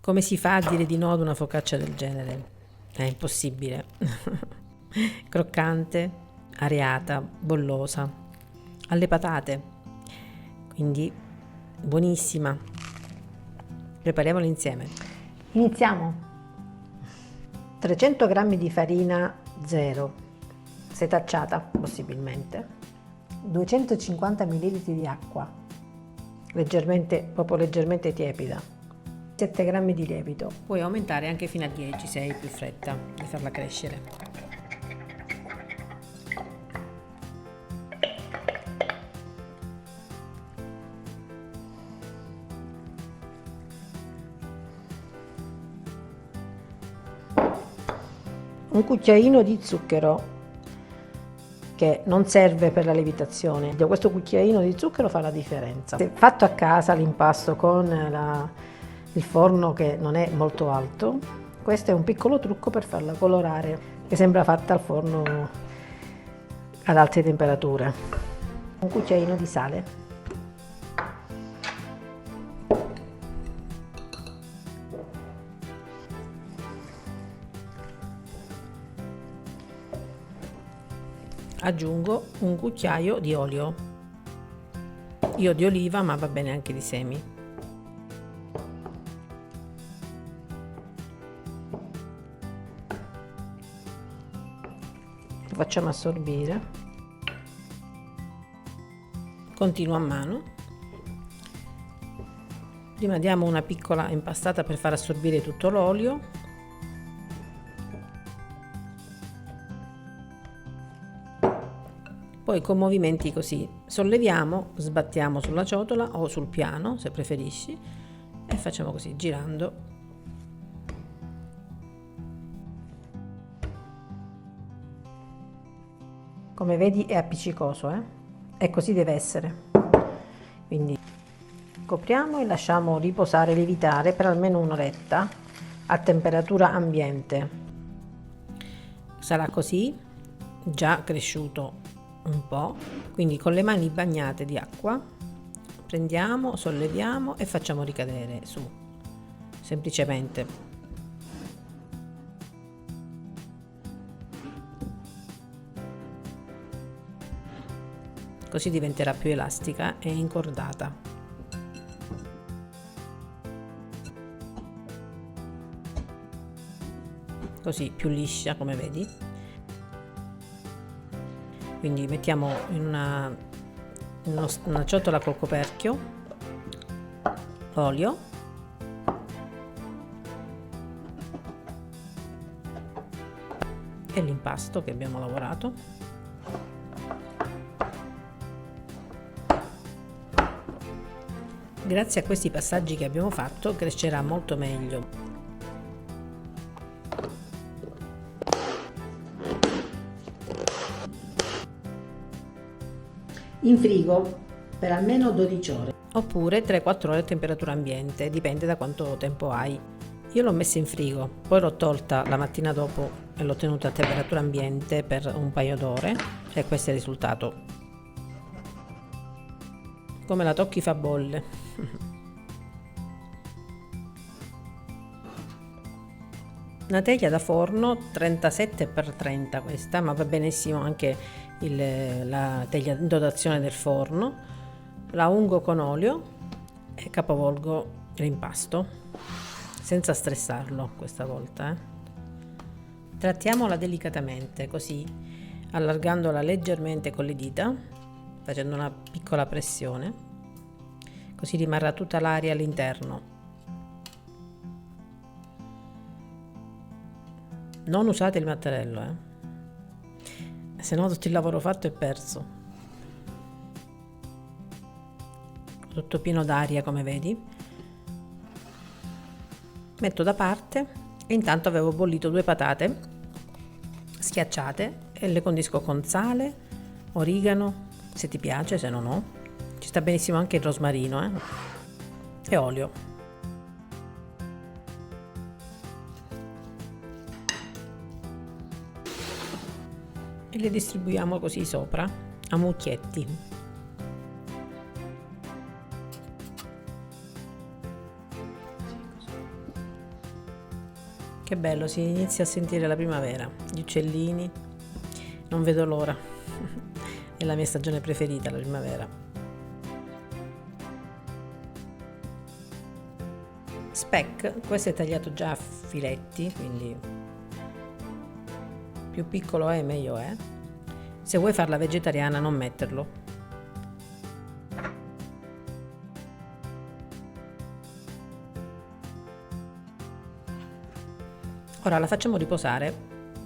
Come si fa a dire di no ad una focaccia del genere? È impossibile. Croccante, areata, bollosa, alle patate, quindi buonissima. Prepariamola insieme. Iniziamo. 300 g di farina zero, setacciata possibilmente, 250 ml di acqua, proprio leggermente tiepida, 7 g di lievito. Puoi aumentare anche fino a 10 se hai più fretta di farla crescere. Un cucchiaino di zucchero che non serve per la lievitazione. Questo cucchiaino di zucchero fa la differenza. Se fatto a casa l'impasto con il forno che non è molto alto, questo è un piccolo trucco per farla colorare, che sembra fatta al forno ad alte temperature. Un cucchiaino di sale. Aggiungo un cucchiaio di olio, io di oliva ma va bene anche di semi. Lo facciamo assorbire. Continuo a mano. Prima diamo una piccola impastata per far assorbire tutto l'olio. Poi con movimenti così solleviamo, sbattiamo sulla ciotola o sul piano se preferisci e facciamo così girando. Come vedi è appiccicoso, e così deve essere. Quindi copriamo e lasciamo riposare, lievitare per almeno un'oretta a temperatura ambiente. Sarà così, già cresciuto un po', quindi con le mani bagnate di acqua prendiamo, solleviamo e facciamo ricadere su, semplicemente. Così diventerà più elastica e incordata. Così più liscia, come vedi. Quindi mettiamo in una ciotola col coperchio l'olio, e l'impasto che abbiamo lavorato. Grazie a questi passaggi che abbiamo fatto crescerà molto meglio. In frigo per almeno 12 ore. Oppure 3-4 ore a temperatura ambiente, dipende da quanto tempo hai. Io l'ho messa in frigo, poi l'ho tolta la mattina dopo e l'ho tenuta a temperatura ambiente per un paio d'ore e questo è il risultato. Come la tocchi fa bolle. Una teglia da forno 37x30 questa, ma va benissimo anche la teglia in dotazione del forno. La ungo con olio e capovolgo l'impasto senza stressarlo questa volta. Trattiamola delicatamente, così allargandola leggermente con le dita, facendo una piccola pressione, così rimarrà tutta l'aria all'interno. Non usate il mattarello, se no tutto il lavoro fatto è perso. Tutto pieno d'aria, come vedi. Metto da parte e intanto avevo bollito 2 patate schiacciate e le condisco con sale, origano, se ti piace, se no no. Ci sta benissimo anche il rosmarino, e olio. E le distribuiamo così sopra a mucchietti. Che bello, si inizia a sentire la primavera, gli uccellini, non vedo l'ora, è la mia stagione preferita, la primavera. Speck, questo è tagliato già a filetti, quindi più piccolo è meglio è. Se vuoi farla vegetariana non metterlo. Ora la facciamo riposare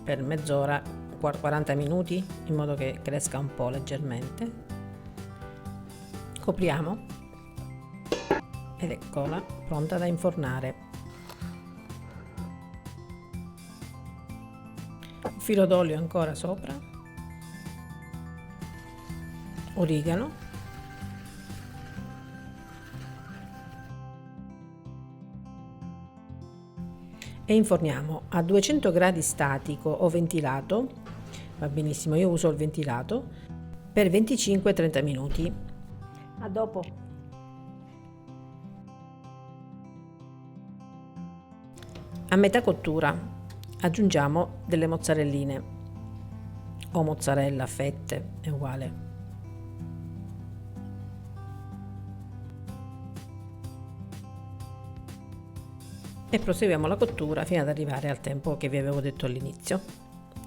per mezz'ora, 40 minuti, in modo che cresca un po' leggermente. Copriamo ed eccola pronta da infornare. Un filo d'olio ancora sopra, origano, e inforniamo a 200 gradi statico o ventilato, va benissimo, io uso il ventilato, per 25-30 minuti. A dopo. A metà cottura aggiungiamo delle mozzarelline o mozzarella a fette, è uguale. E proseguiamo la cottura fino ad arrivare al tempo che vi avevo detto all'inizio,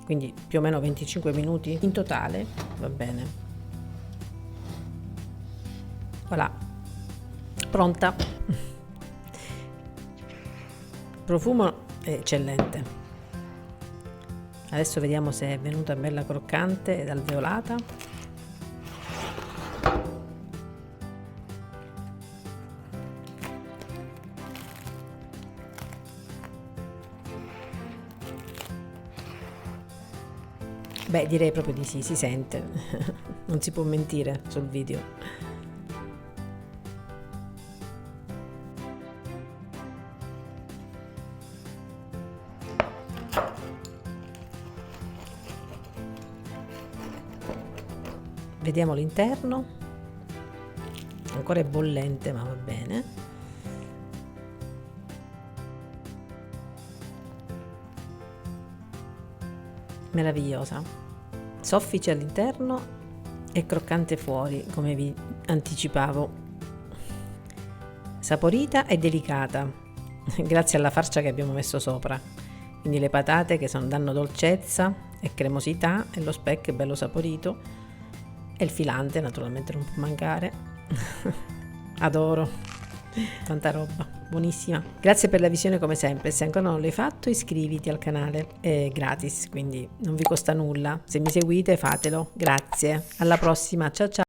quindi più o meno 25 minuti in totale, va bene. Voilà, pronta. Profumo è eccellente. Adesso vediamo se è venuta bella croccante ed alveolata. Beh, direi proprio di sì, si sente, non si può mentire sul video. Vediamo l'interno, ancora è bollente ma va bene. Meravigliosa, soffice all'interno e croccante fuori, come vi anticipavo, saporita e delicata grazie alla farcia che abbiamo messo sopra, quindi le patate che danno dolcezza e cremosità, e lo speck è bello saporito, e il filante naturalmente non può mancare. Adoro, tanta roba, buonissima. Grazie per la visione come sempre, se ancora non l'hai fatto iscriviti al canale, è gratis, quindi non vi costa nulla. Se mi seguite fatelo, grazie, alla prossima, ciao ciao.